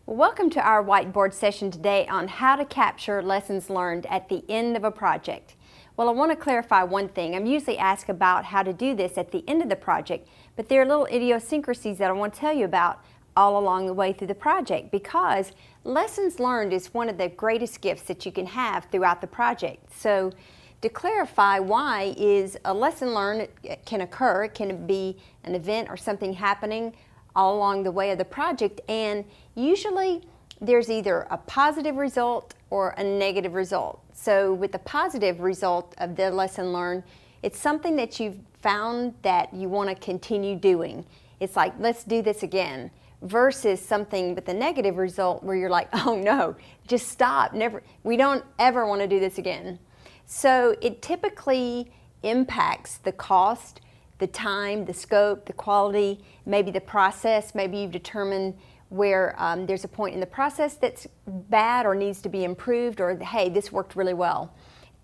Well, welcome to our whiteboard session today on how to capture lessons learned at the end of a project. Well, I want to clarify one thing. I'm usually asked about how to do this at the end of the project, but there are little idiosyncrasies that I want to tell you about all along the way through the project, because lessons learned is one of the greatest gifts that you can have throughout the project. So to clarify why is a lesson learned can occur, it can be an event or something happening all along the way of the project, and usually there's either a positive result or a negative result. So with the positive result of the lesson learned, it's something that you've found that you want to continue doing. It's like, let's do this again, versus something with the negative result where you're like, oh no, just stop, we don't ever want to do this again. So it typically impacts the cost, the time, the scope, the quality, maybe the process. Maybe you've determined where there's a point in the process that's bad or needs to be improved, or hey, this worked really well.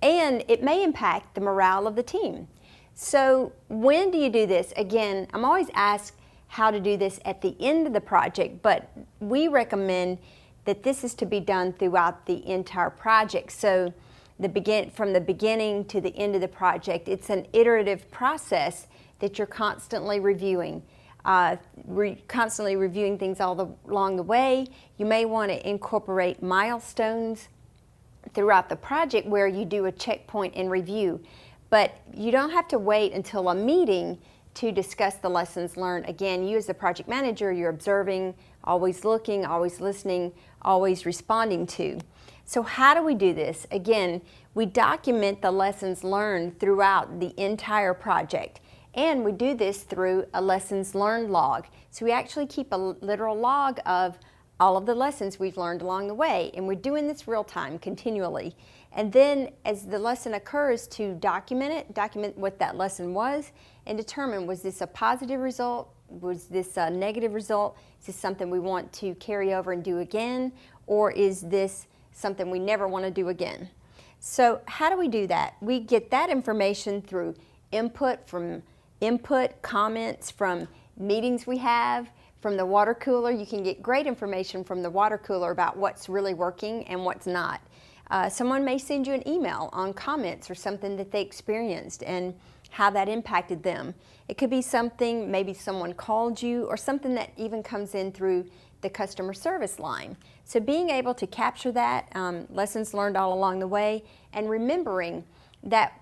And it may impact the morale of the team. So when do you do this? Again, I'm always asked how to do this at the end of the project, but we recommend that this is to be done throughout the entire project. So from the beginning to the end of the project, it's an iterative process that you're constantly reviewing. Constantly reviewing things along the way. You may want to incorporate milestones throughout the project where you do a checkpoint and review. But you don't have to wait until a meeting to discuss the lessons learned. Again, you as the project manager, you're observing, always looking, always listening, always responding to. So how do we do this? Again, we document the lessons learned throughout the entire project. And we do this through a lessons learned log. So we actually keep a literal log of all of the lessons we've learned along the way. And we're doing this real time, continually. And then as the lesson occurs, to document what that lesson was and determine, was this a positive result? Was this a negative result? Is this something we want to carry over and do again? Or is this something we never want to do again? So how do we do that? We get that information through comments from meetings we have, from the water cooler. You can get great information from the water cooler about what's really working and what's not. Someone may send you an email on comments or something that they experienced and how that impacted them. It could be something, maybe someone called you, or something that even comes in through the customer service line. So being able to capture that, lessons learned all along the way, and remembering that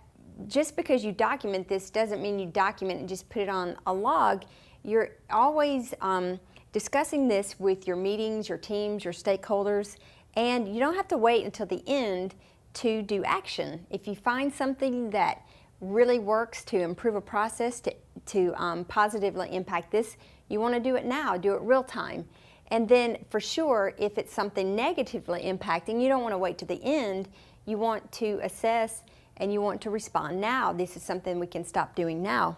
just because you document this doesn't mean you document and just put it on a log. You're always discussing this with your meetings, your teams, your stakeholders, and you don't have to wait until the end to do action. If you find something that really works to improve a process, to positively impact this, you want to do it now, do it real time. And then for sure, if it's something negatively impacting, you don't want to wait to the end. You want to assess and you want to respond now. This is something we can stop doing now.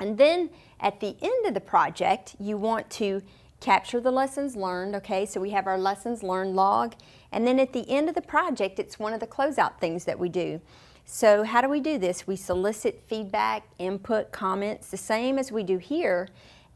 And then at the end of the project, you want to capture the lessons learned, okay? So we have our lessons learned log. And then at the end of the project, it's one of the closeout things that we do. So how do we do this? We solicit feedback, input, comments, the same as we do here.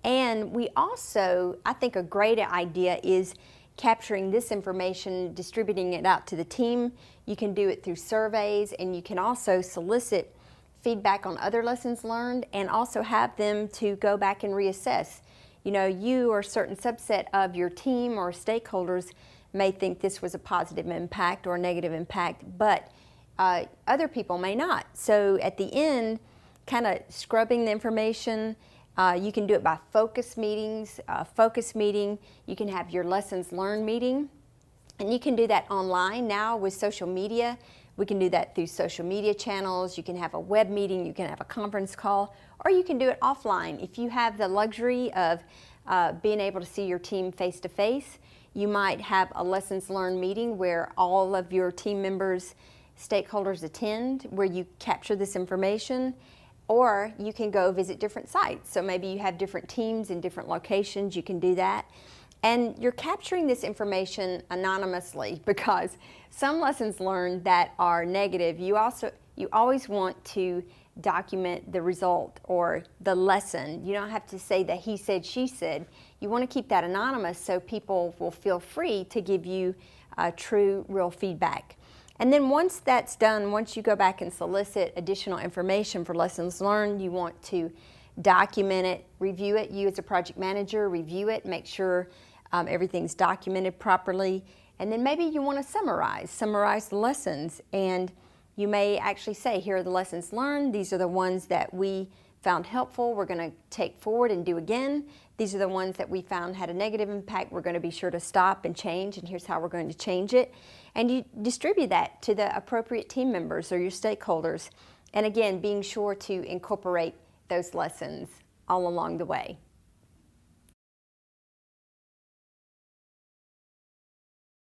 And we also, I think a great idea is capturing this information, distributing it out to the team. You can do it through surveys, and you can also solicit feedback on other lessons learned and also have them to go back and reassess. You know, you or a certain subset of your team or stakeholders may think this was a positive impact or a negative impact, but other people may not. So at the end, kind of scrubbing the information. You can do it by focus meetings. Focus meeting, you can have your lessons learned meeting, and you can do that online now with social media. We can do that through social media channels. You can have a web meeting, you can have a conference call, or you can do it offline. If you have the luxury of being able to see your team face to face, you might have a lessons learned meeting where all of your team members, stakeholders attend, where you capture this information. Or you can go visit different sites. So maybe you have different teams in different locations, you can do that. And you're capturing this information anonymously, because some lessons learned that are negative, you always want to document the result or the lesson. You don't have to say that he said, she said. You want to keep that anonymous so people will feel free to give you true, real feedback. And then once that's done, once you go back and solicit additional information for lessons learned, you want to document it, review it. You as a project manager, review it, make sure everything's documented properly. And then maybe you want to summarize the lessons. And you may actually say, here are the lessons learned. These are the ones that we found helpful, we're going to take forward and do again. These are the ones that we found had a negative impact. We're going to be sure to stop and change, and here's how we're going to change it. And you distribute that to the appropriate team members or your stakeholders. And again, being sure to incorporate those lessons all along the way.